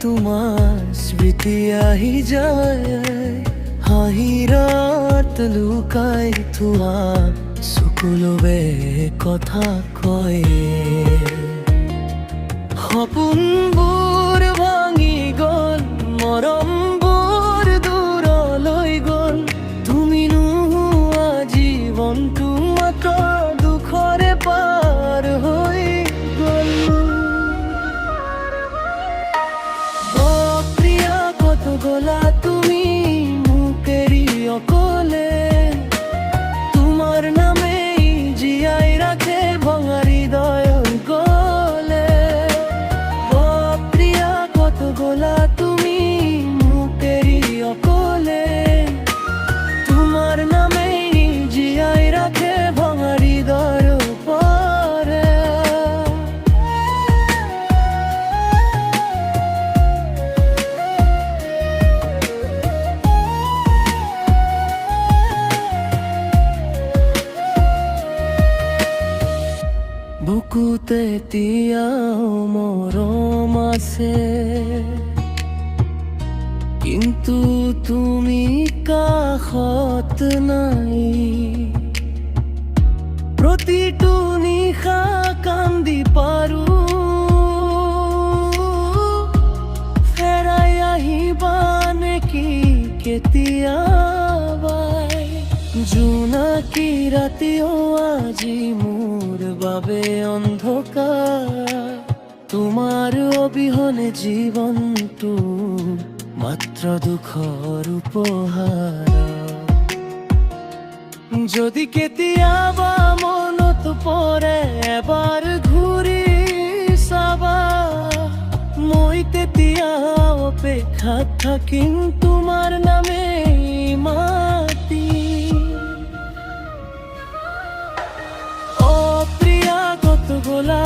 তোমাৰ স্মৃতি আহি যায়, হাঁহিৰাত লুকাই থোৱা চকুলোৱে কথা কয়। সপোনবোৰ ভাঙি গ'ল, মৰমবোৰ দূৰলৈ গ'ল, তুমি নোহোৱা জীৱনটো মাত্ৰ দুখৰে পাৰ হৈ গ'ল। অ' প্ৰিয়া, কত গ'লা তুমি মোক এৰি অকলে, তোমাৰ নামেই জীয়াই ৰাখে ভঙা হৃদয়ৰ গলে। অ' প্ৰিয়া, কত গ'লা তুমি মোক এৰি অকলে, তোমাৰ নামেই জীয়াই ৰাখে ভঙা হৃদয়ৰ পাৰে। বুকুতে এতিয়াও মৰম আছে, কিন্তু তুমি কাষত নাই। প্ৰতিটো নিশা কান্দি পাৰো, ফেৰাই আহিবা নেকি কেতিয়াবাই। জোনাকী ৰাতিও আজি মোৰ বাবে অন্ধকাৰ, তোমাৰ অবিহনে জীৱনটো মাত্ৰ দুখৰ উপহাৰ। যদি কেতিয়াবা মনত পৰে এবাৰ ঘূৰি চাবা, মই তেতিয়া অপেক্ষাত থাকিম তোমাৰ নামে মাতি। অ' প্ৰিয়া, কত গ'লা